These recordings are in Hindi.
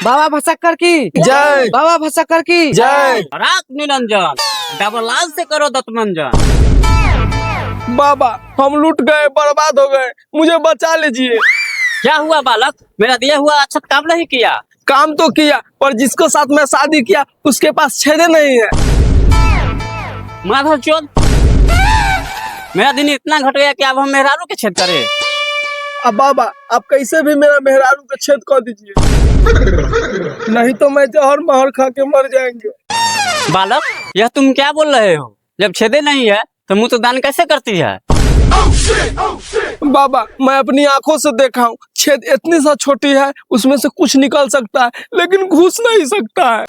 बाबा भसक्कर की जय। बाबा भसक्कर की जय। रात निरंजन डबल लाल से करो दत्तमंजन। बाबा हम लूट गए, बर्बाद हो गए, मुझे बचा लीजिए। क्या हुआ बालक, मेरा दिया हुआ अच्छा काम नहीं किया? काम तो किया, पर जिसके साथ मैं शादी किया उसके पास छेदे नहीं है। माधव चोद, मेरा दिन इतना घट गया कि अब हम मेहरारू के छेद करे। अब बाबा आप कैसे भी मेरा मेहरारू का छेद कर दीजिए, नहीं तो मैं जहर महर खा के मर जाएंगे। बालक यह तुम क्या बोल रहे हो? जब छेदे नहीं है तो मुंह तो दान कैसे करती है? बाबा मैं अपनी आंखों से देखा हूँ, छेद इतनी सा छोटी है, उसमें से कुछ निकल सकता है लेकिन घुस नहीं सकता है।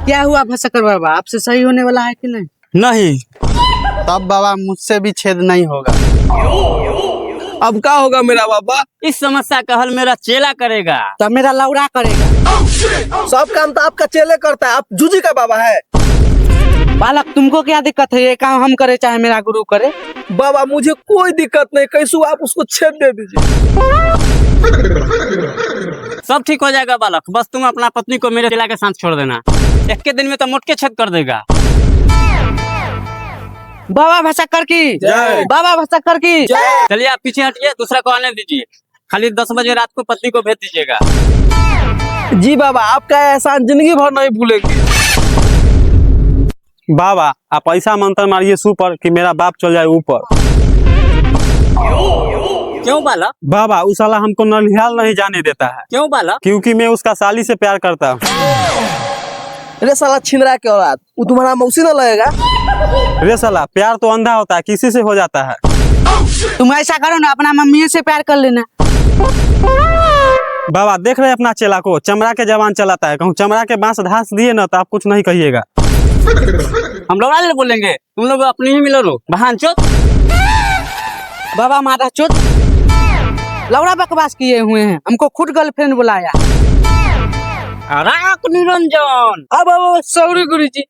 क्या हुआ भसक्कर बाबा, आपसे सही होने वाला है कि नहीं? नहीं। तब बाबा मुझसे भी छेद नहीं होगा। अब क्या होगा मेरा बाबा? इस समस्या का हल मेरा चेला करेगा। तब मेरा लौड़ा करेगा। सब काम तो आपका चेले करता है, आप जूजी का बाबा है। बालक तुमको क्या दिक्कत है, ये काम हम करे चाहे मेरा गुरु करे? बाबा मुझे कोई दिक्कत नहीं, कैसे आप उसको छेद दे दीजिए। सब ठीक हो जाएगा बालक, बस तुम अपना पत्नी को मेरे चेला के साथ छोड़ देना, एक के दिन में तो मोटके छेद कर देगा। बाबा भसक्कर की जय। बाबा भसक्कर की जय। चलिए आप पीछे हटिए, दूसरा को आने दीजिए। खाली 10 बजे रात को पत्नी को भेज दीजिएगा। जी बाबा आपका एहसान जिंदगी भर नहीं भूलेंगे। बाबा आप ऐसा मंत्र मारिए सुपर कि मेरा बाप चल जाए ऊपर। क्यों बालक? बाबा उस साला हमको ननिहाल नहीं जाने देता है, क्यों बालक? क्योंकि मैं उसका साली से प्यार करता हूँ। अरे साला छिंदरा के औलाद, वो तुम्हारा मौसी न लगेगा। रे साला प्यार तो अंधा होता है, किसी से हो जाता है। तुम ऐसा करो ना, अपना मम्मी से प्यार कर लेना। बाबा देख रहे हैं अपना चेला को, चमड़ा के जवान चलाता है, कहूँ चमड़ा के बांस धांस दिए ना तो आप कुछ नहीं कहिएगा। हम लोग नहीं बोलेंगे, तुम लोग अपनी ही मिलो रो बहान चोद। बाबा मारा चोट, लौड़ा बकवास किए हुए हैं, हमको खुद गर्लफ्रेंड बुलाया। रात निरंजन। अब सॉरी गुरुजी।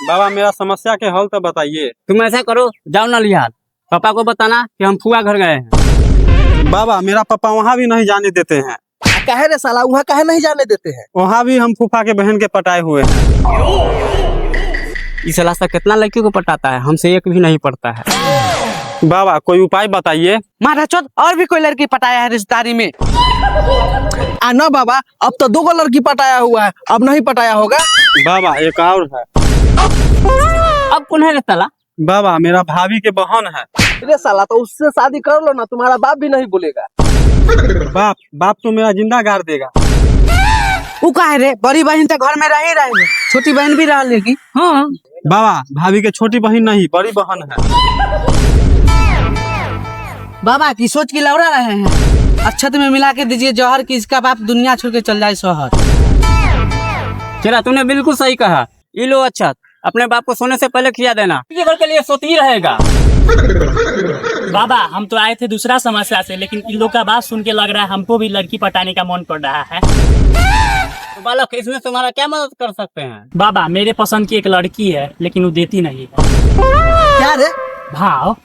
बाबा मेरा समस्या के हल तो बताइए। तुम ऐसा करो, जाओ ना लिहाज, पापा को बताना कि हम फुआ घर गए हैं। बाबा मेरा पापा वहाँ भी नहीं जाने देते हैं। कहे रे साला, वहाँ कहे नहीं जाने देते हैं? वहाँ भी हम फूफा के बहन के पटाए हुए हैं। इस रास्ता कितना लड़की को पटाता है, हमसे एक भी नहीं पड़ता है। बाबा कोई उपाय बताइए। मारा चोट, और भी कोई लड़की पटाया है रिश्तेदारी में? ना बाबा अब तो 2 लड़की पटाया हुआ है, अब नहीं पटाया होगा। बाबा एक और है। अब कौन है रे साला? बाबा मेरा भाभी के बहन है। अरे साला तो उससे शादी कर लो ना, तुम्हारा बाप भी नहीं बोलेगा। बाप तो मेरा जिंदा गाड़ देगा। वो काहे रे, बड़ी बहन तो घर में रह ही रही है, छोटी बहन भी रह लेगी। हाँ बाबा भाभी के छोटी बहन नहीं बड़ी बहन है। बाबा की सोच की लौड़ा रहे हैं, अक्षत में मिला के दीजिए जौहर की, इसका बाप दुनिया छोड़ के चल जाए शहर। चला तूने बिल्कुल सही कहा। ये लो अच्छा, अपने बाप को सोने से पहले खिया देना, ये घर के लिए सोती रहेगा। बाबा हम तो आए थे दूसरा समस्या से, लेकिन इन लोग का बात सुन के लग रहा है हमको भी लड़की पटाने का मन कर रहा है। तो बालक इसमें तुम्हारा क्या मदद कर सकते हैं? बाबा मेरे पसंद की एक लड़की है, लेकिन वो देती नहीं है। क्या रे? भाव